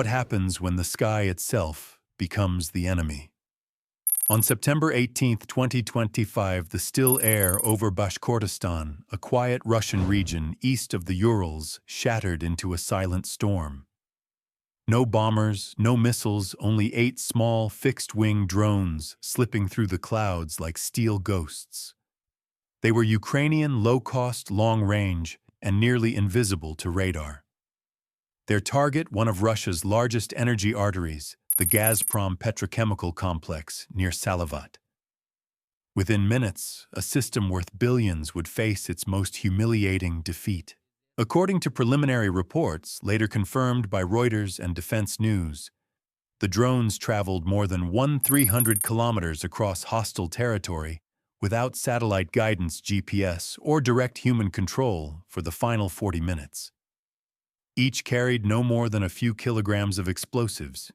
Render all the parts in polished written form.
What happens when the sky itself becomes the enemy? On September 18, 2025, the still air over Bashkortostan, a quiet Russian region east of the Urals, shattered into a silent storm. No bombers, no missiles, only 8 small, fixed-wing drones slipping through the clouds like steel ghosts. They were Ukrainian, low-cost, long-range, and nearly invisible to radar. Their target, one of Russia's largest energy arteries, the Gazprom petrochemical complex near Salavat. Within minutes, a system worth billions would face its most humiliating defeat. According to preliminary reports, later confirmed by Reuters and Defense News, the drones traveled more than 1,300 kilometers across hostile territory without satellite guidance, GPS, or direct human control for the final 40 minutes. Each carried no more than a few kilograms of explosives,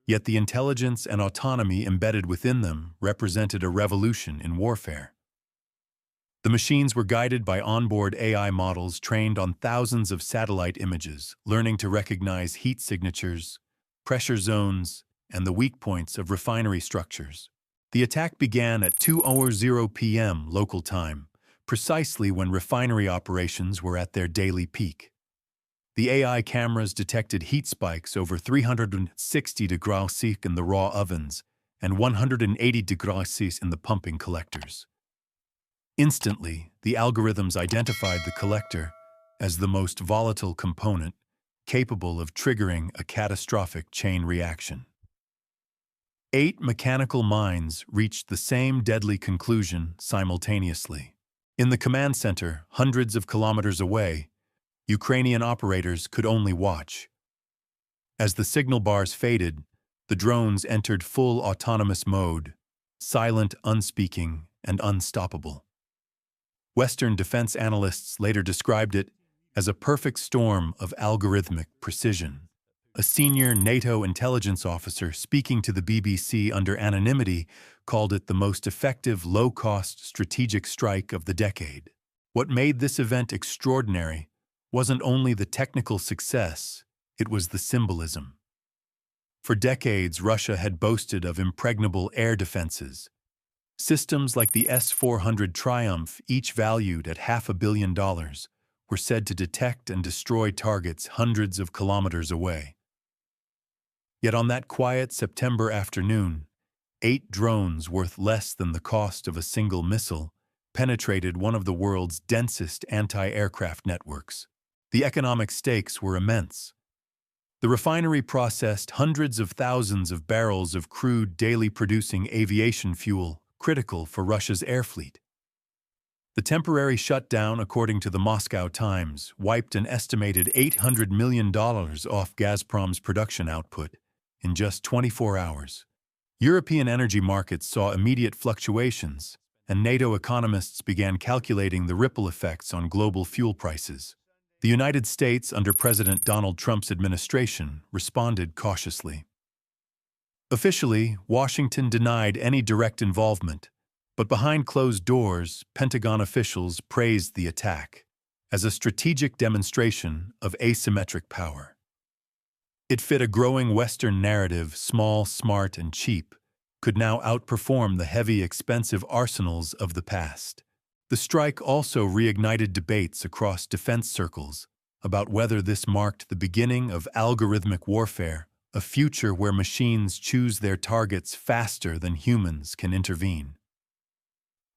yet the intelligence and autonomy embedded within them represented a revolution in warfare. The machines were guided by onboard AI models trained on thousands of satellite images, learning to recognize heat signatures, pressure zones, and the weak points of refinery structures. The attack began at 2:00 p.m. local time, precisely when refinery operations were at their daily peak. The AI cameras detected heat spikes over 360 degrees Celsius in the raw ovens and 180 degrees Celsius in the pumping collectors. Instantly, the algorithms identified the collector as the most volatile component capable of triggering a catastrophic chain reaction. 8 mechanical minds reached the same deadly conclusion simultaneously. In the command center, hundreds of kilometers away, Ukrainian operators could only watch. As the signal bars faded, the drones entered full autonomous mode, silent, unspeaking, and unstoppable. Western defense analysts later described it as a perfect storm of algorithmic precision. A senior NATO intelligence officer speaking to the BBC under anonymity called it the most effective, low-cost strategic strike of the decade. What made this event extraordinary wasn't only the technical success, it was the symbolism. For decades, Russia had boasted of impregnable air defenses. Systems like the S-400 Triumph, each valued at $500 million, were said to detect and destroy targets hundreds of kilometers away. Yet on that quiet September afternoon, 8 drones worth less than the cost of a single missile penetrated one of the world's densest anti-aircraft networks. The economic stakes were immense. The refinery processed hundreds of thousands of barrels of crude daily producing aviation fuel critical for Russia's air fleet. The temporary shutdown, according to the Moscow Times, wiped an estimated $800 million off Gazprom's production output in just 24 hours. European energy markets saw immediate fluctuations, and NATO economists began calculating the ripple effects on global fuel prices. The United States, under President Donald Trump's administration, responded cautiously. Officially, Washington denied any direct involvement, but behind closed doors, Pentagon officials praised the attack as a strategic demonstration of asymmetric power. It fit a growing Western narrative: small, smart, and cheap could now outperform the heavy, expensive arsenals of the past. The strike also reignited debates across defense circles about whether this marked the beginning of algorithmic warfare, a future where machines choose their targets faster than humans can intervene.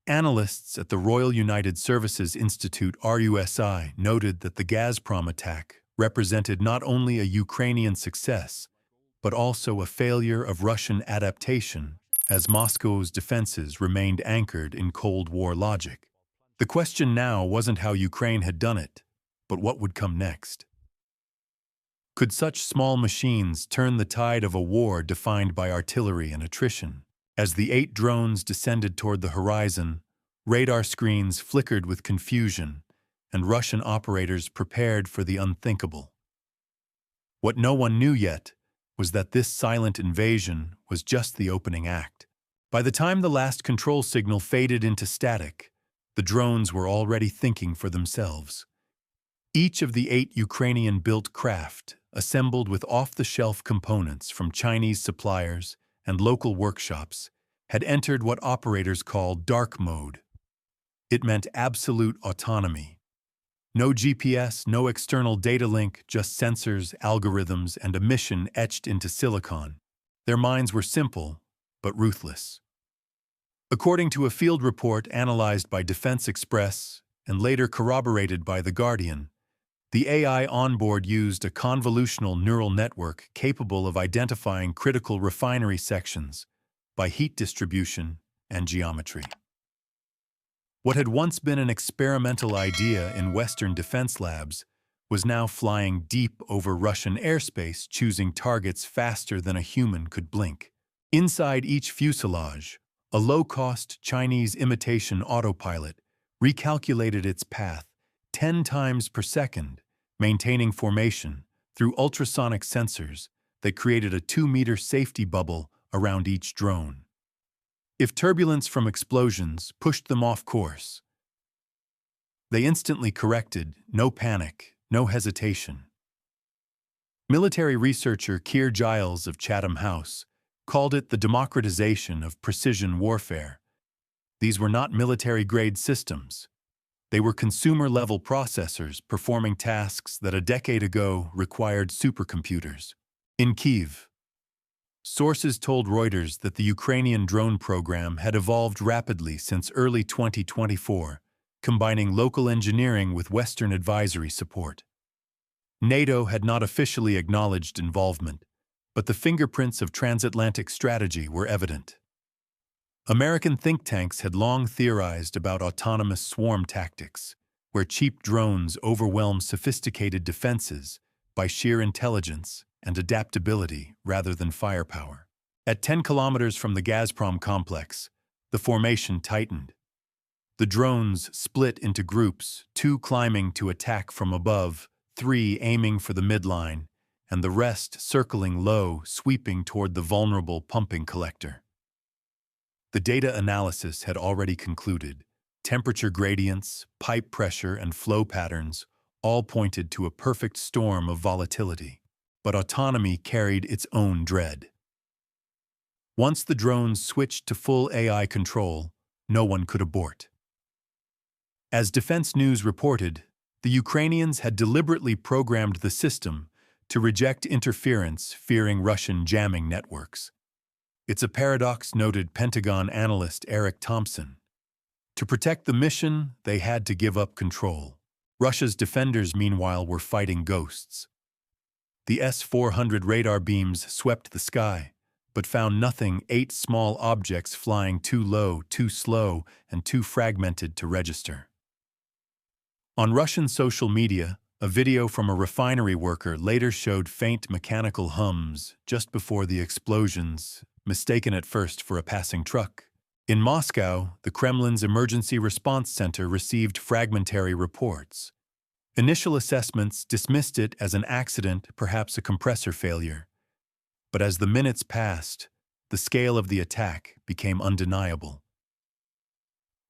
Analysts at the Royal United Services Institute (RUSI) noted that the Gazprom attack represented not only a Ukrainian success, but also a failure of Russian adaptation, as Moscow's defenses remained anchored in Cold War logic. The question now wasn't how Ukraine had done it, but what would come next. Could such small machines turn the tide of a war defined by artillery and attrition? As the 8 drones descended toward the horizon, radar screens flickered with confusion, and Russian operators prepared for the unthinkable. What no one knew yet was that this silent invasion was just the opening act. By the time the last control signal faded into static, the drones were already thinking for themselves. Each of the 8 Ukrainian-built craft, assembled with off-the-shelf components from Chinese suppliers and local workshops, had entered what operators call dark mode. It meant absolute autonomy. No GPS, no external data link, just sensors, algorithms, and a mission etched into silicon. Their minds were simple, but ruthless. According to a field report analyzed by Defense Express and later corroborated by The Guardian, the AI onboard used a convolutional neural network capable of identifying critical refinery sections by heat distribution and geometry. What had once been an experimental idea in Western defense labs was now flying deep over Russian airspace, choosing targets faster than a human could blink. Inside each fuselage, a low-cost Chinese imitation autopilot recalculated its path 10 times per second, maintaining formation through ultrasonic sensors that created a 2-meter safety bubble around each drone. If turbulence from explosions pushed them off course, they instantly corrected, no panic, no hesitation. Military researcher Keir Giles of Chatham House called it the democratization of precision warfare. These were not military-grade systems. They were consumer-level processors performing tasks that a decade ago required supercomputers. In Kyiv, sources told Reuters that the Ukrainian drone program had evolved rapidly since early 2024, combining local engineering with Western advisory support. NATO had not officially acknowledged involvement, but the fingerprints of transatlantic strategy were evident. American think tanks had long theorized about autonomous swarm tactics, where cheap drones overwhelm sophisticated defenses by sheer intelligence and adaptability rather than firepower. At 10 kilometers from the Gazprom complex, the formation tightened. The drones split into groups, 2 climbing to attack from above, 3 aiming for the midline, and the rest circling low, sweeping toward the vulnerable pumping collector. The data analysis had already concluded. Temperature gradients, pipe pressure, and flow patterns all pointed to a perfect storm of volatility. But autonomy carried its own dread. Once the drones switched to full AI control, no one could abort. As Defense News reported, the Ukrainians had deliberately programmed the system to reject interference, fearing Russian jamming networks. It's a paradox, noted Pentagon analyst Eric Thompson. To protect the mission, they had to give up control. Russia's defenders, meanwhile, were fighting ghosts. The S-400 radar beams swept the sky, but found nothing, 8 small objects flying too low, too slow, and too fragmented to register. On Russian social media, a video from a refinery worker later showed faint mechanical hums just before the explosions, mistaken at first for a passing truck. In Moscow, the Kremlin's Emergency Response Center received fragmentary reports. Initial assessments dismissed it as an accident, perhaps a compressor failure. But as the minutes passed, the scale of the attack became undeniable.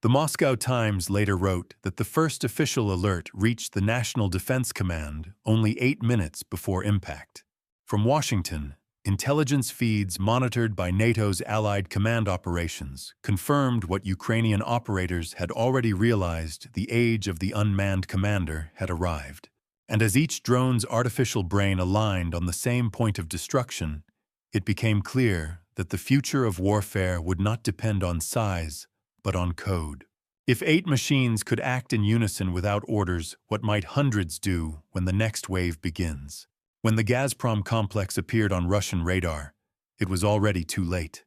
The Moscow Times later wrote that the first official alert reached the National Defense Command only 8 minutes before impact. From Washington, intelligence feeds monitored by NATO's Allied Command Operations confirmed what Ukrainian operators had already realized: the age of the unmanned commander had arrived. And as each drone's artificial brain aligned on the same point of destruction, it became clear that the future of warfare would not depend on size, but on code. If 8 machines could act in unison without orders, what might hundreds do when the next wave begins? When the Gazprom complex appeared on Russian radar, it was already too late.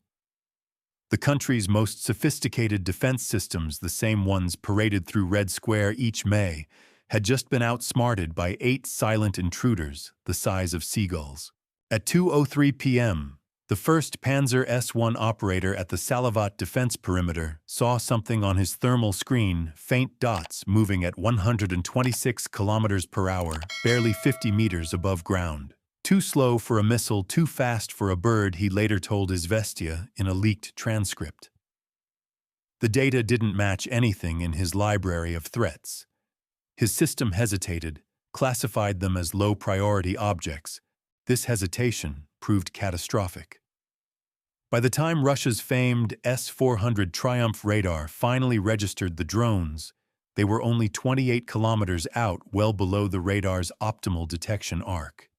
The country's most sophisticated defense systems, the same ones paraded through Red Square each May, had just been outsmarted by 8 silent intruders the size of seagulls. At 2:03 p.m., the first Panzer S-1 operator at the Salavat defense perimeter saw something on his thermal screen, faint dots moving at 126 kilometers per hour, barely 50 meters above ground. Too slow for a missile, too fast for a bird, he later told Izvestia in a leaked transcript. The data didn't match anything in his library of threats. His system hesitated, classified them as low-priority objects, This hesitation proved catastrophic. By the time Russia's famed S-400 Triumph radar finally registered the drones, they were only 28 kilometers out, well below the radar's optimal detection arc.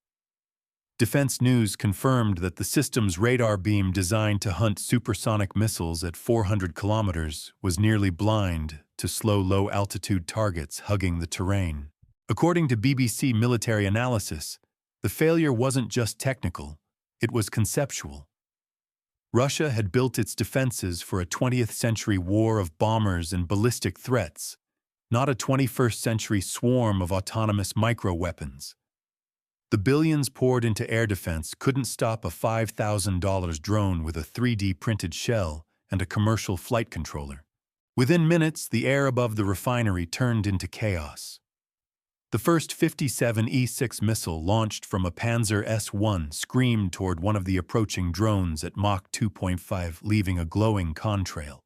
Defense News confirmed that the system's radar beam designed to hunt supersonic missiles at 400 kilometers was nearly blind to slow low-altitude targets hugging the terrain. According to BBC military analysis, the failure wasn't just technical, it was conceptual. Russia had built its defenses for a 20th century war of bombers and ballistic threats, not a 21st century swarm of autonomous micro-weapons. The billions poured into air defense couldn't stop a $5,000 drone with a 3D printed shell and a commercial flight controller. Within minutes, the air above the refinery turned into chaos. The first 57 E-6 missile launched from a Panzer S-1 screamed toward one of the approaching drones at Mach 2.5, leaving a glowing contrail.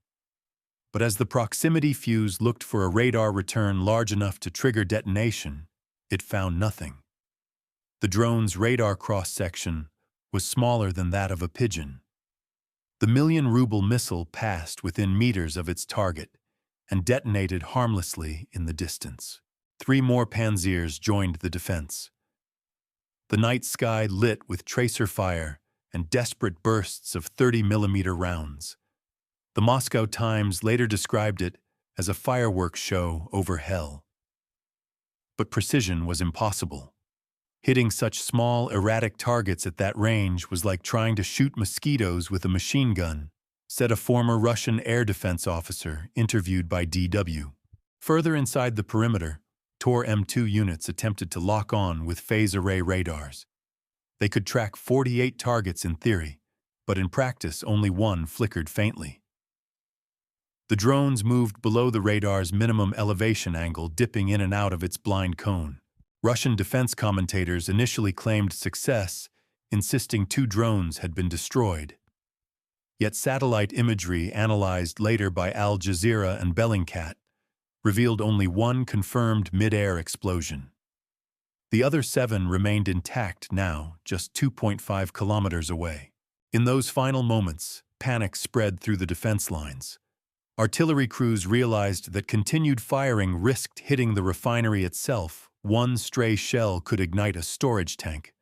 But as the proximity fuse looked for a radar return large enough to trigger detonation, it found nothing. The drone's radar cross-section was smaller than that of a pigeon. The million-ruble missile passed within meters of its target and detonated harmlessly in the distance. 3 more Panzers joined the defense. The night sky lit with tracer fire and desperate bursts of 30mm rounds. The Moscow Times later described it as a fireworks show over hell. But precision was impossible. Hitting such small, erratic targets at that range was like trying to shoot mosquitoes with a machine gun, said a former Russian air defense officer interviewed by DW. Further inside the perimeter, Tor M2 units attempted to lock on with phase array radars. They could track 48 targets in theory, but in practice only one flickered faintly. The drones moved below the radar's minimum elevation angle, dipping in and out of its blind cone. Russian defense commentators initially claimed success, insisting 2 drones had been destroyed. Yet satellite imagery analyzed later by Al Jazeera and Bellingcat revealed only 1 confirmed mid-air explosion. The other 7 remained intact now, just 2.5 kilometers away. In those final moments, panic spread through the defense lines. Artillery crews realized that continued firing risked hitting the refinery itself. 1 stray shell could ignite a storage tank,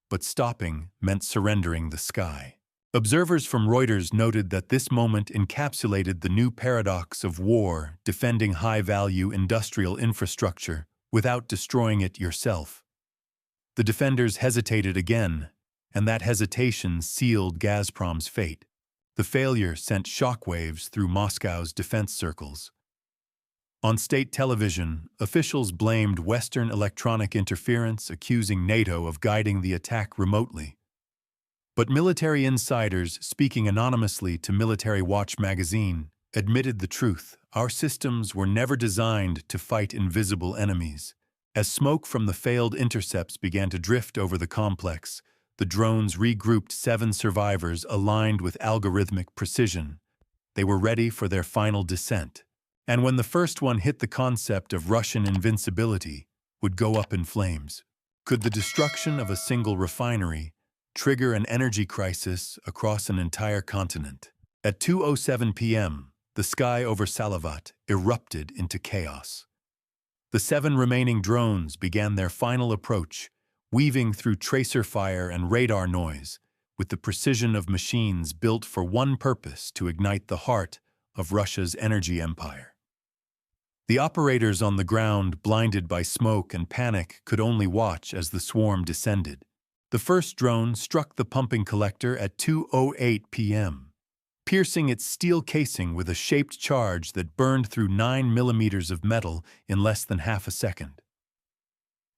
but stopping meant surrendering the sky. Observers from Reuters noted that this moment encapsulated the new paradox of war, defending high-value industrial infrastructure without destroying it yourself. The defenders hesitated again, and that hesitation sealed Gazprom's fate. The failure sent shockwaves through Moscow's defense circles. On state television, officials blamed Western electronic interference, accusing NATO of guiding the attack remotely. But military insiders, speaking anonymously to Military Watch magazine, admitted the truth. Our systems were never designed to fight invisible enemies. As smoke from the failed intercepts began to drift over the complex, the drones regrouped 7 survivors aligned with algorithmic precision. They were ready for their final descent. And when the first one hit, the concept of Russian invincibility would go up in flames. Could the destruction of a single refinery trigger an energy crisis across an entire continent? At 2:07 p.m., the sky over Salavat erupted into chaos. The 7 remaining drones began their final approach, weaving through tracer fire and radar noise with the precision of machines built for one purpose: to ignite the heart of Russia's energy empire. The operators on the ground, blinded by smoke and panic, could only watch as the swarm descended. The first drone struck the pumping collector at 2:08 p.m., piercing its steel casing with a shaped charge that burned through 9 millimeters of metal in less than half a second.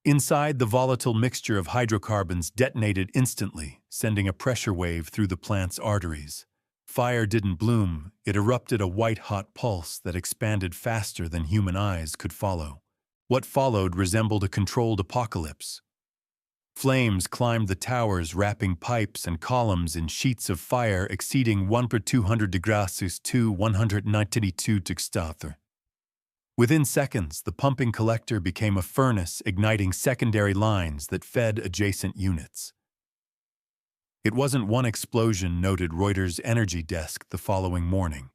Inside, the volatile mixture of hydrocarbons detonated instantly, sending a pressure wave through the plant's arteries. Fire didn't bloom, it erupted a white-hot pulse that expanded faster than human eyes could follow. What followed resembled a controlled apocalypse. Flames climbed the towers, wrapping pipes and columns in sheets of fire exceeding 1/200 degrees to 192 degrees. Within seconds, the pumping collector became a furnace, igniting secondary lines that fed adjacent units. It wasn't one explosion, noted Reuters' energy desk the following morning.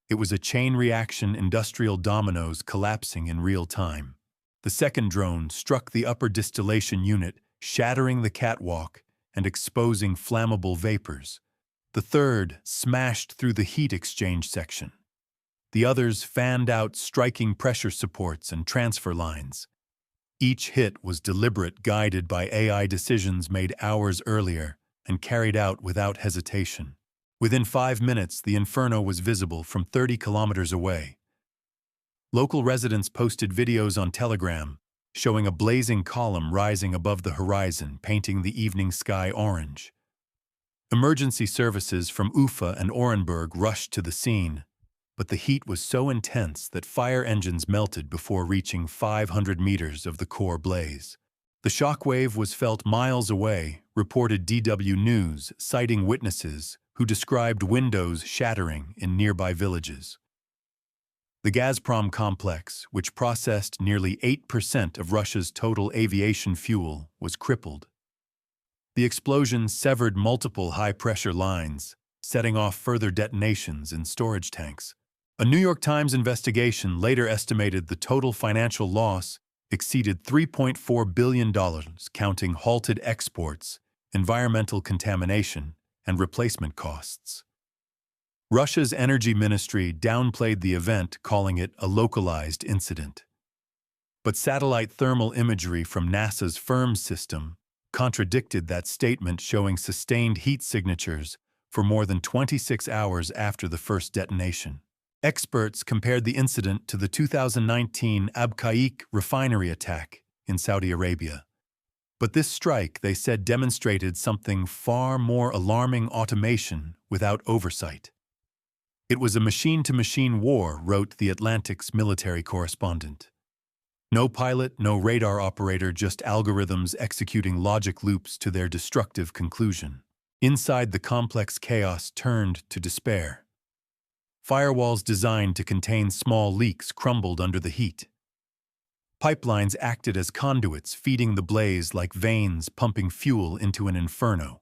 It was a chain reaction, industrial dominoes collapsing in real time. The second drone struck the upper distillation unit, shattering the catwalk and exposing flammable vapors. The third smashed through the heat exchange section. The others fanned out, striking pressure supports and transfer lines. Each hit was deliberate, guided by AI decisions made hours earlier and carried out without hesitation. Within 5 minutes, the inferno was visible from 30 kilometers away. Local residents posted videos on Telegram showing a blazing column rising above the horizon, painting the evening sky orange. Emergency services from Ufa and Orenburg rushed to the scene, but the heat was so intense that fire engines melted before reaching 500 meters of the core blaze. The shockwave was felt miles away, reported DW News, citing witnesses who described windows shattering in nearby villages. The Gazprom complex, which processed nearly 8% of Russia's total aviation fuel, was crippled. The explosion severed multiple high-pressure lines, setting off further detonations in storage tanks. A New York Times investigation later estimated the total financial loss exceeded $3.4 billion, counting halted exports, environmental contamination, and replacement costs. Russia's energy ministry downplayed the event, calling it a localized incident. But satellite thermal imagery from NASA's FIRM system contradicted that statement, showing sustained heat signatures for more than 26 hours after the first detonation. Experts compared the incident to the 2019 Abqaiq refinery attack in Saudi Arabia. But this strike, they said, demonstrated something far more alarming: automation without oversight. It was a machine-to-machine war, wrote The Atlantic's military correspondent. No pilot, no radar operator, just algorithms executing logic loops to their destructive conclusion. Inside, the complex chaos turned to despair. Firewalls designed to contain small leaks crumbled under the heat. Pipelines acted as conduits, feeding the blaze like veins pumping fuel into an inferno.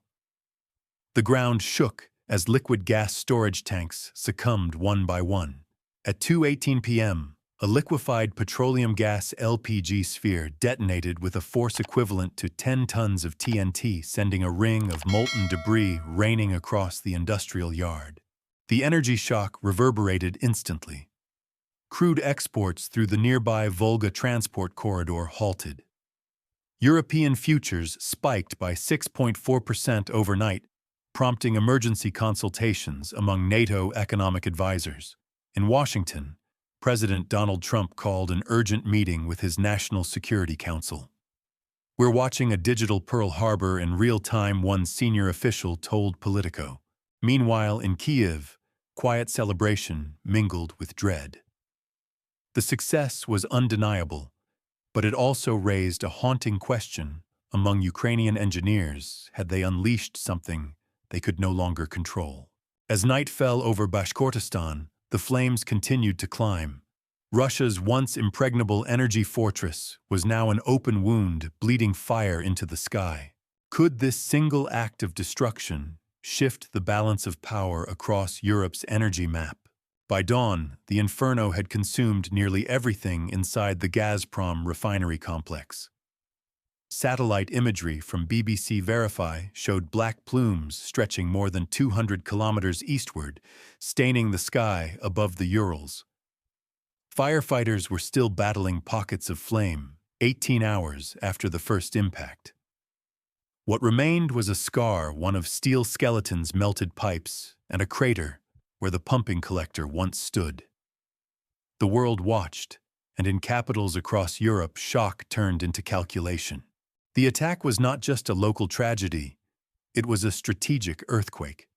The ground shook as liquid gas storage tanks succumbed one by one. At 2:18 p.m., a liquefied petroleum gas LPG sphere detonated with a force equivalent to 10 tons of TNT, sending a ring of molten debris raining across the industrial yard. The energy shock reverberated instantly. Crude exports through the nearby Volga transport corridor halted. European futures spiked by 6.4% overnight, prompting emergency consultations among NATO economic advisors. In Washington, President Donald Trump called an urgent meeting with his National Security Council. "We're watching a digital Pearl Harbor in real time," one senior official told Politico. Meanwhile, in Kyiv, quiet celebration mingled with dread. The success was undeniable, but it also raised a haunting question among Ukrainian engineers: had they unleashed something they could no longer control? As night fell over Bashkortostan, the flames continued to climb. Russia's once impregnable energy fortress was now an open wound, bleeding fire into the sky. Could this single act of destruction shift the balance of power across Europe's energy map? By dawn, the inferno had consumed nearly everything inside the Gazprom refinery complex. Satellite imagery from BBC Verify showed black plumes stretching more than 200 kilometers eastward, staining the sky above the Urals. Firefighters were still battling pockets of flame, 18 hours after the first impact. What remained was a scar, one of steel skeletons, melted pipes, and a crater where the pumping collector once stood. The world watched, and in capitals across Europe, shock turned into calculation. The attack was not just a local tragedy, it was a strategic earthquake.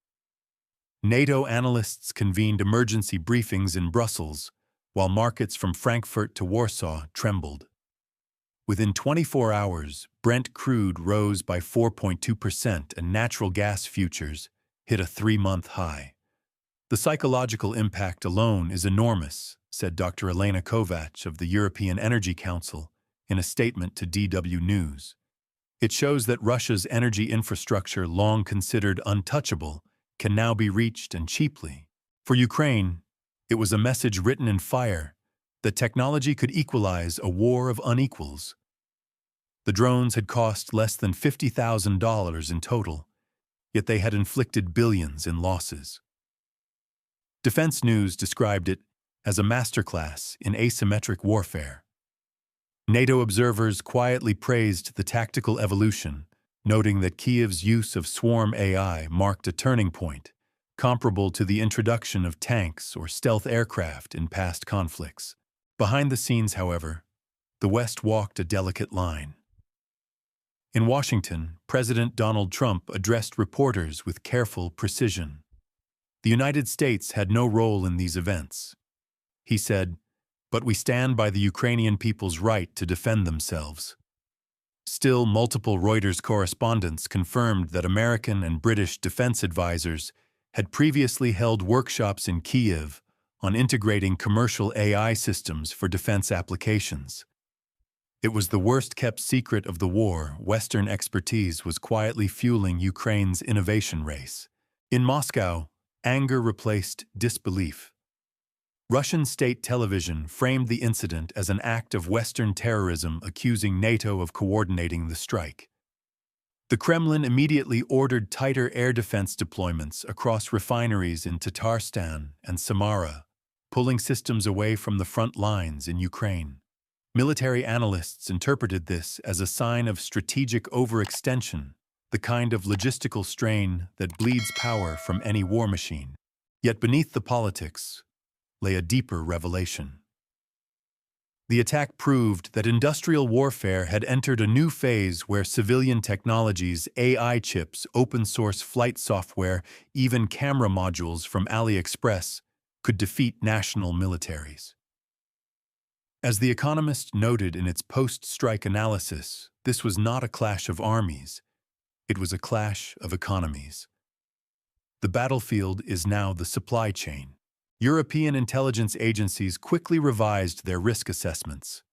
NATO analysts convened emergency briefings in Brussels, while markets from Frankfurt to Warsaw trembled. Within 24 hours, Brent crude rose by 4.2% and natural gas futures hit a 3-month high. "The psychological impact alone is enormous," said Dr. Elena Kovac of the European Energy Council in a statement to DW News. It shows that Russia's energy infrastructure, long considered untouchable, can now be reached and cheaply. For Ukraine, it was a message written in fire that technology could equalize a war of unequals. The drones had cost less than $50,000 in total, yet they had inflicted billions in losses. Defense News described it as a masterclass in asymmetric warfare. NATO observers quietly praised the tactical evolution, noting that Kyiv's use of swarm AI marked a turning point, comparable to the introduction of tanks or stealth aircraft in past conflicts. Behind the scenes, however, the West walked a delicate line. In Washington, President Donald Trump addressed reporters with careful precision. The United States had no role in these events. He said, "But we stand by the Ukrainian people's right to defend themselves." Still, multiple Reuters correspondents confirmed that American and British defense advisors had previously held workshops in Kyiv on integrating commercial AI systems for defense applications. It was the worst-kept secret of the war. Western expertise was quietly fueling Ukraine's innovation race. In Moscow, anger replaced disbelief. Russian state television framed the incident as an act of Western terrorism, accusing NATO of coordinating the strike. The Kremlin immediately ordered tighter air defense deployments across refineries in Tatarstan and Samara, pulling systems away from the front lines in Ukraine. Military analysts interpreted this as a sign of strategic overextension, the kind of logistical strain that bleeds power from any war machine. Yet beneath the politics lay a deeper revelation. The attack proved that industrial warfare had entered a new phase where civilian technologies, AI chips, open-source flight software, even camera modules from AliExpress could defeat national militaries. As The Economist noted in its post-strike analysis, this was not a clash of armies. It was a clash of economies. The battlefield is now the supply chain. European intelligence agencies quickly revised their risk assessments.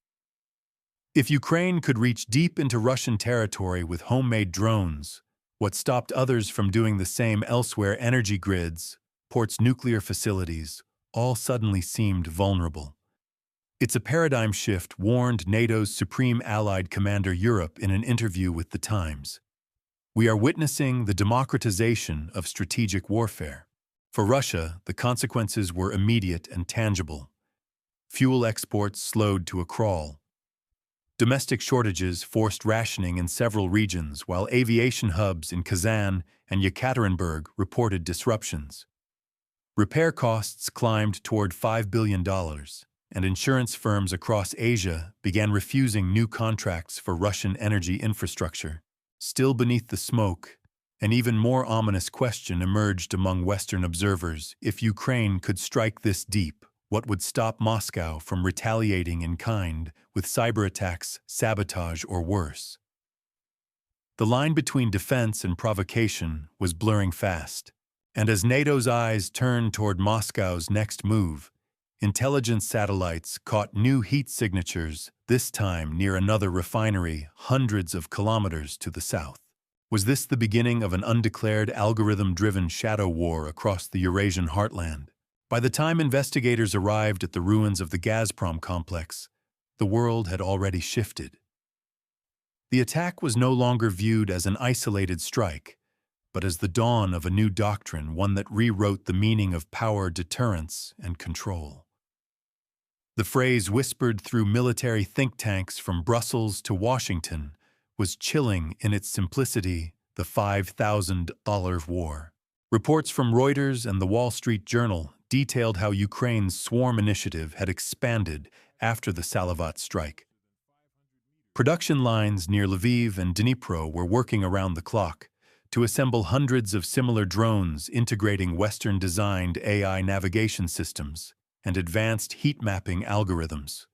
If Ukraine could reach deep into Russian territory with homemade drones, what stopped others from doing the same elsewhere? Energy grids, ports, nuclear facilities, all suddenly seemed vulnerable. It's a paradigm shift, warned NATO's Supreme Allied Commander Europe in an interview with The Times. We are witnessing the democratization of strategic warfare. For Russia, the consequences were immediate and tangible. Fuel exports slowed to a crawl. Domestic shortages forced rationing in several regions, while aviation hubs in Kazan and Yekaterinburg reported disruptions. Repair costs climbed toward $5 billion, and insurance firms across Asia began refusing new contracts for Russian energy infrastructure. Still beneath the smoke, an even more ominous question emerged among Western observers. If Ukraine could strike this deep, what would stop Moscow from retaliating in kind with cyber attacks, sabotage, or worse? The line between defense and provocation was blurring fast, and as NATO's eyes turned toward Moscow's next move, intelligence satellites caught new heat signatures, this time near another refinery hundreds of kilometers to the south. Was this the beginning of an undeclared algorithm-driven shadow war across the Eurasian heartland? By the time investigators arrived at the ruins of the Gazprom complex, the world had already shifted. The attack was no longer viewed as an isolated strike, but as the dawn of a new doctrine, one that rewrote the meaning of power, deterrence, and control. The phrase whispered through military think tanks from Brussels to Washington was chilling in its simplicity: the $5,000 war. Reports from Reuters and the Wall Street Journal detailed how Ukraine's swarm initiative had expanded after the Salavat strike. Production lines near Lviv and Dnipro were working around the clock to assemble hundreds of similar drones integrating Western-designed AI navigation systems and advanced heat-mapping algorithms.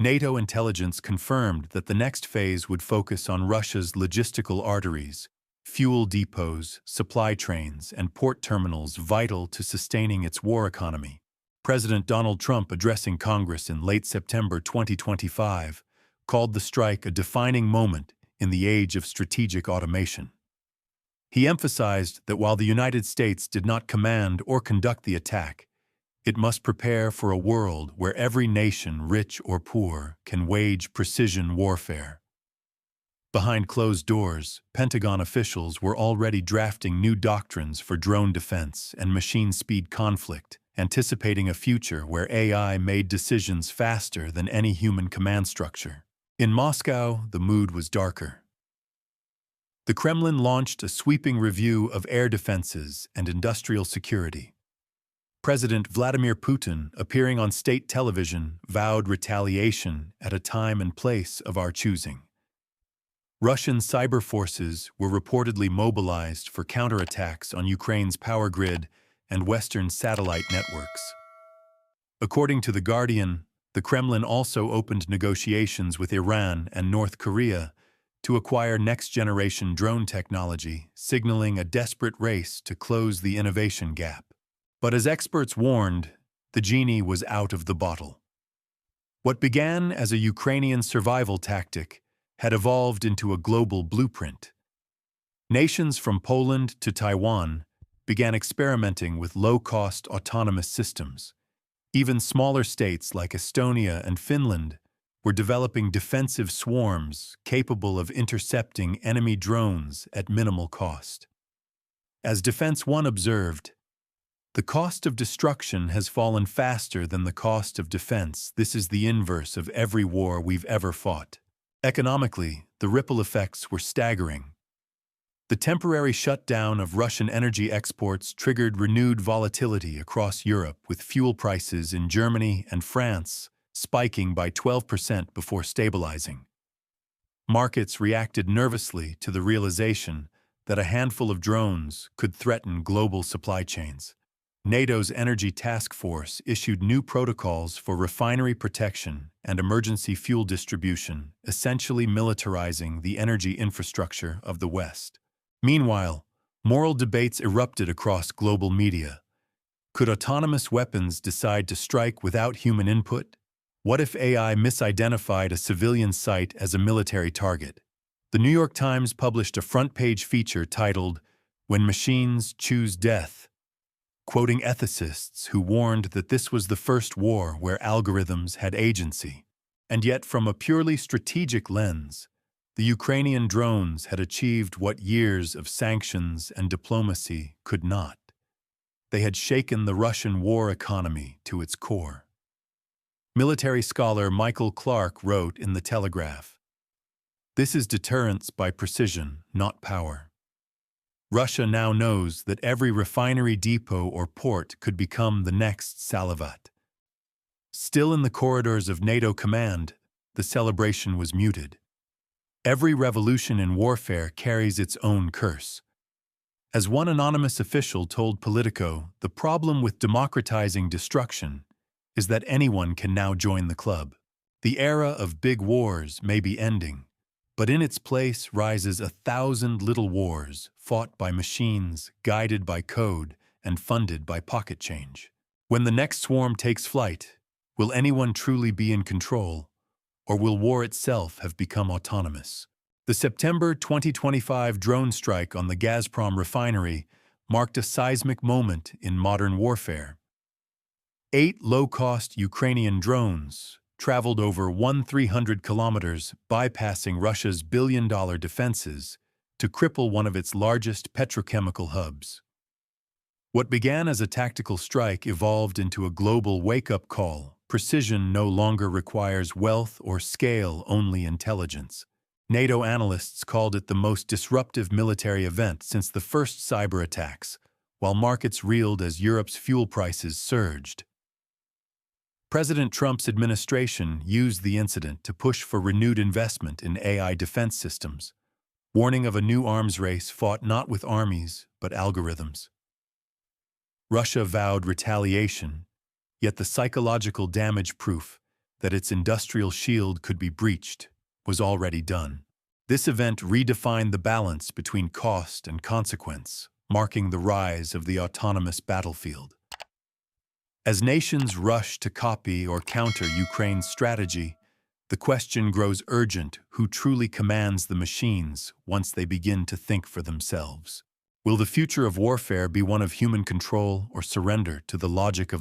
NATO intelligence confirmed that the next phase would focus on Russia's logistical arteries, fuel depots, supply trains, and port terminals vital to sustaining its war economy. President Donald Trump, addressing Congress in late September 2025, called the strike a defining moment in the age of strategic automation. He emphasized that while the United States did not command or conduct the attack, it must prepare for a world where every nation, rich or poor, can wage precision warfare. Behind closed doors, Pentagon officials were already drafting new doctrines for drone defense and machine-speed conflict, anticipating a future where AI made decisions faster than any human command structure. In Moscow, the mood was darker. The Kremlin launched a sweeping review of air defenses and industrial security. President Vladimir Putin, appearing on state television, vowed retaliation at a time and place of our choosing. Russian cyber forces were reportedly mobilized for counterattacks on Ukraine's power grid and Western satellite networks. According to The Guardian, the Kremlin also opened negotiations with Iran and North Korea to acquire next-generation drone technology, signaling a desperate race to close the innovation gap. But as experts warned, the genie was out of the bottle. What began as a Ukrainian survival tactic had evolved into a global blueprint. Nations from Poland to Taiwan began experimenting with low-cost autonomous systems. Even smaller states like Estonia and Finland were developing defensive swarms capable of intercepting enemy drones at minimal cost. As Defense One observed, the cost of destruction has fallen faster than the cost of defense. This is the inverse of every war we've ever fought. Economically, the ripple effects were staggering. The temporary shutdown of Russian energy exports triggered renewed volatility across Europe, with fuel prices in Germany and France spiking by 12% before stabilizing. Markets reacted nervously to the realization that a handful of drones could threaten global supply chains. NATO's Energy Task Force issued new protocols for refinery protection and emergency fuel distribution, essentially militarizing the energy infrastructure of the West. Meanwhile, moral debates erupted across global media. Could autonomous weapons decide to strike without human input? What if AI misidentified a civilian site as a military target? The New York Times published a front-page feature titled, "When Machines Choose Death," quoting ethicists who warned that this was the first war where algorithms had agency. And yet, from a purely strategic lens, the Ukrainian drones had achieved what years of sanctions and diplomacy could not. They had shaken the Russian war economy to its core. Military scholar Michael Clark wrote in The Telegraph, "This is deterrence by precision, not power." Russia now knows that every refinery depot or port could become the next Salavat. Still in the corridors of NATO command, the celebration was muted. Every revolution in warfare carries its own curse. As one anonymous official told Politico, the problem with democratizing destruction is that anyone can now join the club. The era of big wars may be ending, but in its place rises 1,000 little wars fought by machines, guided by code, and funded by pocket change. When the next swarm takes flight, will anyone truly be in control, or will war itself have become autonomous? The September 2025 drone strike on the Gazprom refinery marked a seismic moment in modern warfare. 8 low-cost Ukrainian drones traveled over 1,300 kilometers, bypassing Russia's billion-dollar defenses to cripple one of its largest petrochemical hubs. What began as a tactical strike evolved into a global wake-up call. Precision no longer requires wealth or scale, only intelligence. NATO analysts called it the most disruptive military event since the first cyber attacks, while markets reeled as Europe's fuel prices surged. President Trump's administration used the incident to push for renewed investment in AI defense systems, warning of a new arms race fought not with armies, but algorithms. Russia vowed retaliation, yet the psychological damage proof that its industrial shield could be breached was already done. This event redefined the balance between cost and consequence, marking the rise of the autonomous battlefield. As nations rush to copy or counter Ukraine's strategy, The question grows urgent: who truly commands the machines once they begin to think for themselves? Will the future of warfare be one of human control or surrender to the logic of